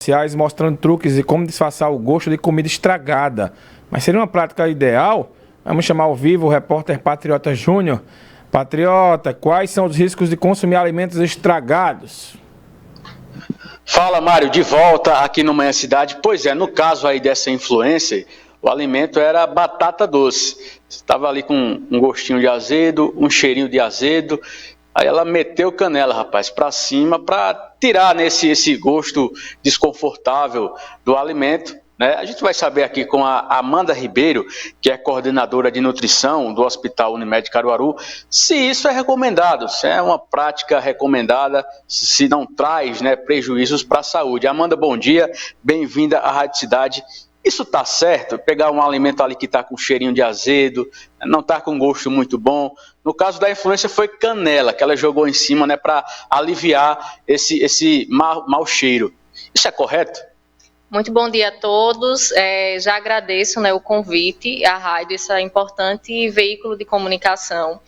sociais mostrando truques de como disfarçar o gosto de comida estragada. Mas seria uma prática ideal? Vamos chamar ao vivo o repórter Patriota Júnior. Patriota, quais são os riscos de consumir alimentos estragados? Fala, Mário, de volta aqui no Manhã Cidade. Pois é, no caso aí dessa influencer, o alimento era batata doce. Estava ali com um gostinho de azedo, um cheirinho de azedo. Aí ela meteu canela, rapaz, para cima para tirar esse gosto desconfortável do alimento. Né? A gente vai saber aqui com a Amanda Ribeiro, que é coordenadora de nutrição do Hospital Unimed Caruaru, se isso é recomendado, se é uma prática recomendada, se não traz, né, prejuízos para a saúde. Amanda, bom dia, bem-vinda à Rádio Cidade. Isso está certo? Pegar um alimento ali que está com cheirinho de azedo, não está com gosto muito bom. No caso da influência foi canela, que ela jogou em cima, né, para aliviar esse mau cheiro. Isso é correto? Muito bom dia a todos. Já agradeço, né, o convite à rádio, esse importante veículo de comunicação.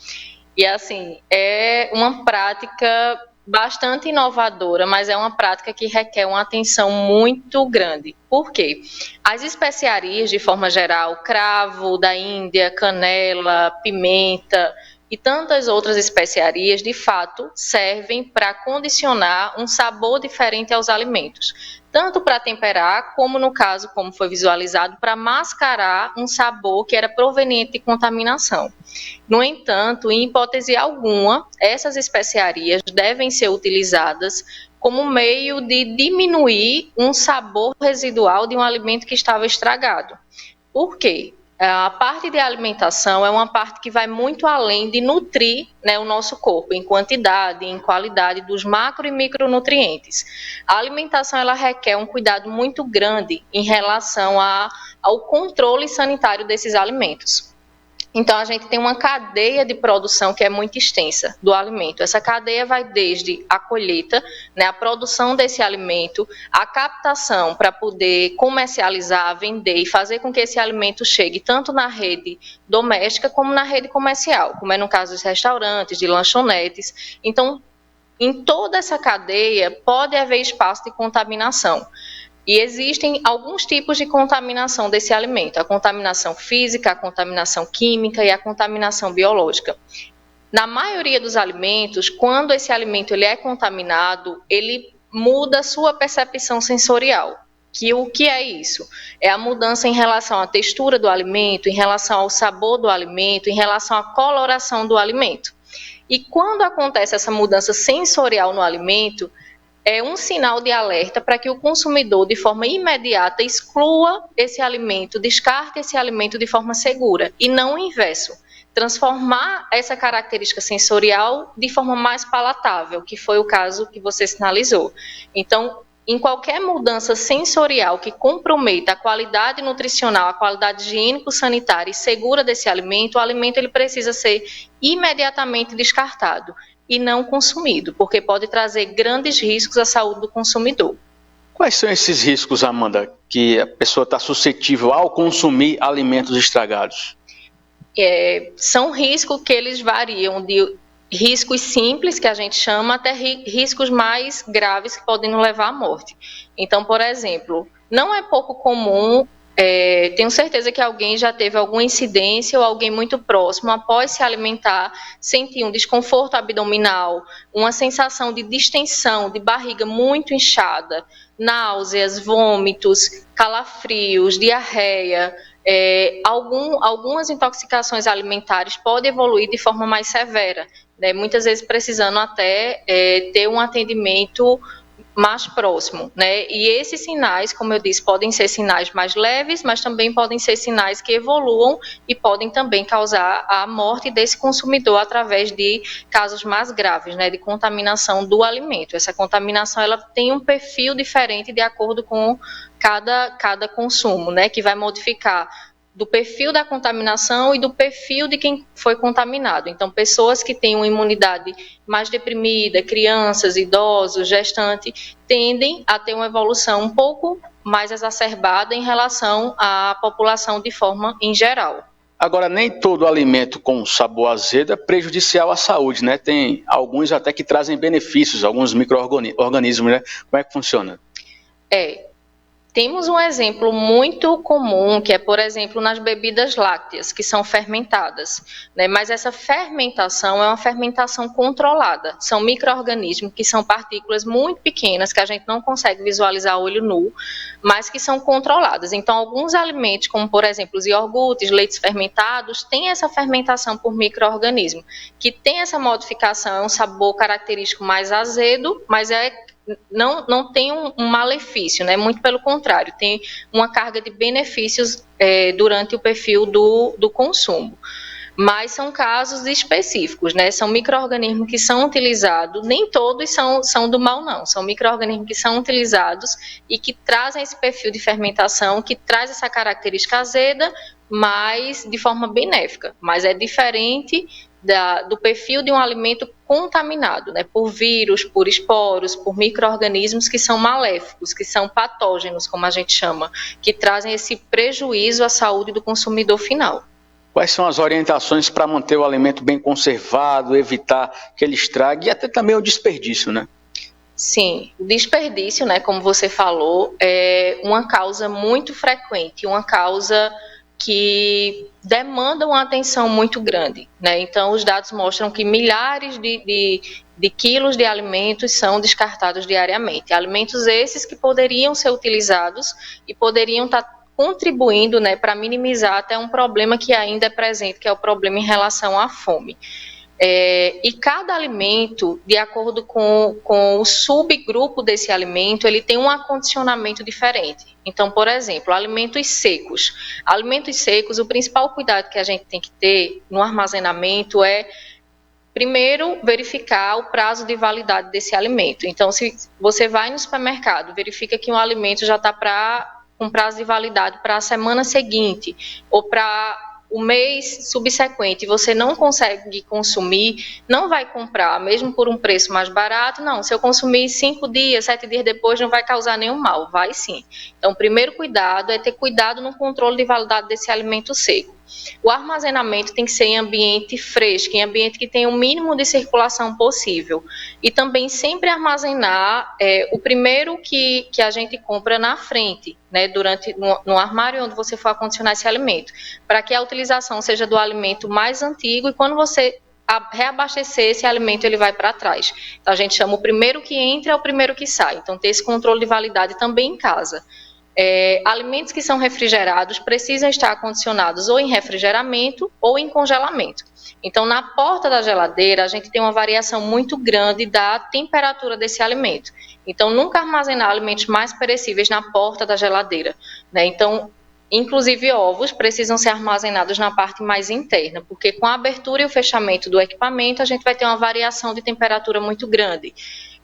E assim, é uma prática bastante inovadora, mas é uma prática que requer uma atenção muito grande. Por quê? As especiarias, de forma geral, cravo da Índia, canela, pimenta e tantas outras especiarias, de fato, servem para condicionar um sabor diferente aos alimentos. Tanto para temperar, como no caso, como foi visualizado, para mascarar um sabor que era proveniente de contaminação. No entanto, em hipótese alguma, essas especiarias devem ser utilizadas como meio de diminuir um sabor residual de um alimento que estava estragado. Por quê? A parte de alimentação é uma parte que vai muito além de nutrir, né, o nosso corpo em quantidade, em qualidade dos macro e micronutrientes. A alimentação ela requer um cuidado muito grande em relação ao controle sanitário desses alimentos. Então, a gente tem uma cadeia de produção que é muito extensa do alimento. Essa cadeia vai desde a colheita, né, a produção desse alimento, a captação para poder comercializar, vender e fazer com que esse alimento chegue tanto na rede doméstica como na rede comercial, como é no caso dos restaurantes, de lanchonetes. Então, em toda essa cadeia pode haver espaço de contaminação. E existem alguns tipos de contaminação desse alimento, a contaminação física, a contaminação química e a contaminação biológica. Na maioria dos alimentos, quando esse alimento ele é contaminado, ele muda a sua percepção sensorial. O que é isso? É a mudança em relação à textura do alimento, em relação ao sabor do alimento, em relação à coloração do alimento. E quando acontece essa mudança sensorial no alimento, é um sinal de alerta para que o consumidor, de forma imediata, exclua esse alimento, descarte esse alimento de forma segura, e não o inverso. Transformar essa característica sensorial de forma mais palatável, que foi o caso que você sinalizou. Então, em qualquer mudança sensorial que comprometa a qualidade nutricional, a qualidade higiênico-sanitária e segura desse alimento, o alimento ele precisa ser imediatamente descartado e não consumido, porque pode trazer grandes riscos à saúde do consumidor. Quais são esses riscos, Amanda, que a pessoa está suscetível ao consumir alimentos estragados? São riscos que eles variam de riscos simples, que a gente chama, até riscos mais graves que podem nos levar à morte. Então, por exemplo, não é pouco comum, tenho certeza que alguém já teve alguma incidência ou alguém muito próximo, após se alimentar, sentir um desconforto abdominal, uma sensação de distensão, de barriga muito inchada, náuseas, vômitos, calafrios, diarreia. Algumas intoxicações alimentares podem evoluir de forma mais severa, né? Muitas vezes precisando até ter um atendimento mais próximo, né? E esses sinais, como eu disse, podem ser sinais mais leves, mas também podem ser sinais que evoluam e podem também causar a morte desse consumidor através de casos mais graves, né? De contaminação do alimento. Essa contaminação ela tem um perfil diferente de acordo com cada consumo, né? Que vai modificar do perfil da contaminação e do perfil de quem foi contaminado. Então, pessoas que têm uma imunidade mais deprimida, crianças, idosos, gestantes, tendem a ter uma evolução um pouco mais exacerbada em relação à população de forma em geral. Agora, nem todo alimento com sabor azedo é prejudicial à saúde, né? Tem alguns até que trazem benefícios, alguns micro-organismos, né? Como é que funciona? Temos um exemplo muito comum, que é, por exemplo, nas bebidas lácteas, que são fermentadas, né? Mas essa fermentação é uma fermentação controlada. São micro-organismos que são partículas muito pequenas, que a gente não consegue visualizar a olho nu, mas que são controladas. Então, alguns alimentos, como, por exemplo, os iogurtes, leites fermentados, têm essa fermentação por micro-organismo, que tem essa modificação, é um sabor característico mais azedo, mas não tem um malefício, né? Muito pelo contrário, tem uma carga de benefícios durante o perfil do consumo. Mas são casos específicos, né? São micro-organismos que são utilizados, nem todos são do mal, não. São micro-organismos que são utilizados e que trazem esse perfil de fermentação, que traz essa característica azeda, mas de forma benéfica. Mas é diferente do perfil de um alimento contaminado, né, por vírus, por esporos, por micro-organismos que são maléficos, que são patógenos, como a gente chama, que trazem esse prejuízo à saúde do consumidor final. Quais são as orientações para manter o alimento bem conservado, evitar que ele estrague e até também o desperdício, né? Sim, o desperdício, né, como você falou, é uma causa muito frequente, uma causa que demanda uma atenção muito grande, né? Então, os dados mostram que milhares de quilos de alimentos são descartados diariamente. Alimentos esses que poderiam ser utilizados e poderiam estar contribuindo, né, para minimizar até um problema que ainda é presente, que é o problema em relação à fome. E cada alimento, de acordo com o subgrupo desse alimento, ele tem um acondicionamento diferente. Então, por exemplo, alimentos secos. Alimentos secos, o principal cuidado que a gente tem que ter no armazenamento é, primeiro, verificar o prazo de validade desse alimento. Então, se você vai no supermercado, verifica que um alimento já está com prazo de validade para a semana seguinte ou para o mês subsequente, você não consegue consumir, não vai comprar, mesmo por um preço mais barato, não. Se eu consumir 5 dias, 7 dias depois, não vai causar nenhum mal, vai sim. Então, o primeiro cuidado é ter cuidado no controle de validade desse alimento seco. O armazenamento tem que ser em ambiente fresco, em ambiente que tenha o mínimo de circulação possível. E também sempre armazenar o primeiro que a gente compra na frente, né, no armário onde você for acondicionar esse alimento, para que a utilização seja do alimento mais antigo e quando você reabastecer esse alimento, ele vai para trás. Então, a gente chama o primeiro que entra é o primeiro que sai. Então, ter esse controle de validade também em casa. Alimentos que são refrigerados precisam estar acondicionados ou em refrigeramento ou em congelamento. Então, na porta da geladeira, a gente tem uma variação muito grande da temperatura desse alimento. Então, nunca armazenar alimentos mais perecíveis na porta da geladeira, né? Então, inclusive ovos precisam ser armazenados na parte mais interna, porque com a abertura e o fechamento do equipamento, a gente vai ter uma variação de temperatura muito grande.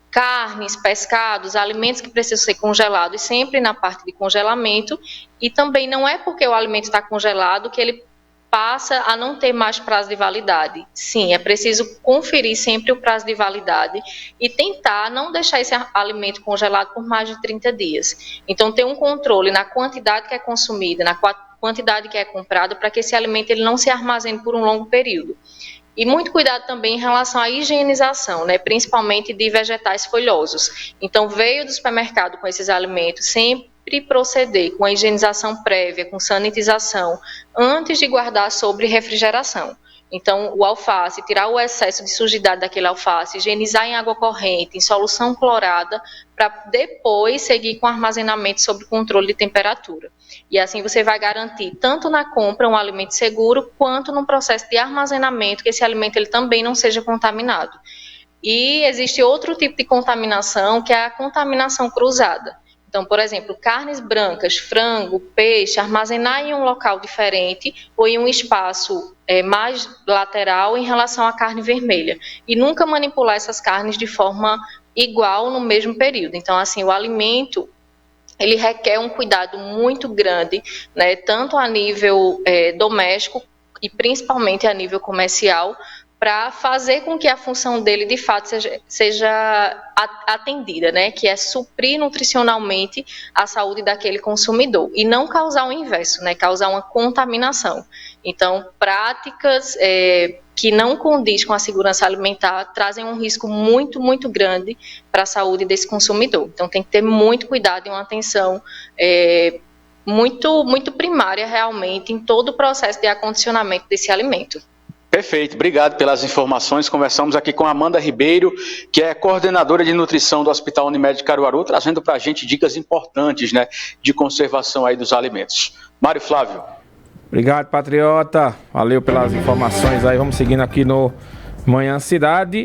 Carnes, pescados, alimentos que precisam ser congelados sempre na parte de congelamento e também não é porque o alimento está congelado que ele passa a não ter mais prazo de validade. Sim, é preciso conferir sempre o prazo de validade e tentar não deixar esse alimento congelado por mais de 30 dias. Então, ter um controle na quantidade que é consumida, na quantidade que é comprada, para que esse alimento ele não se armazene por um longo período. E muito cuidado também em relação à higienização, né, principalmente de vegetais folhosos. Então, veio do supermercado com esses alimentos, sempre proceder com a higienização prévia, com sanitização, antes de guardar sobre refrigeração. Então, o alface, tirar o excesso de sujidade daquele alface, higienizar em água corrente, em solução clorada, para depois seguir com armazenamento sob controle de temperatura. E assim você vai garantir, tanto na compra, um alimento seguro, quanto no processo de armazenamento, que esse alimento ele também não seja contaminado. E existe outro tipo de contaminação, que é a contaminação cruzada. Então, por exemplo, carnes brancas, frango, peixe, armazenar em um local diferente ou em um espaço mais lateral em relação à carne vermelha. E nunca manipular essas carnes de forma igual no mesmo período. Então, assim, o alimento, ele requer um cuidado muito grande, né, tanto a nível doméstico e principalmente a nível comercial, para fazer com que a função dele, de fato, seja atendida, né? Que é suprir nutricionalmente a saúde daquele consumidor e não causar o inverso, né? Causar uma contaminação. Então, práticas que não condiz com a segurança alimentar trazem um risco muito, muito grande para a saúde desse consumidor. Então, tem que ter muito cuidado e uma atenção muito, muito primária, realmente, em todo o processo de acondicionamento desse alimento. Perfeito, obrigado pelas informações. Conversamos aqui com a Amanda Ribeiro, que é coordenadora de nutrição do Hospital Unimed de Caruaru, trazendo para a gente dicas importantes, né, de conservação aí dos alimentos. Mário Flávio. Obrigado, patriota. Valeu pelas informações aí. Vamos seguindo aqui no Manhã Cidade.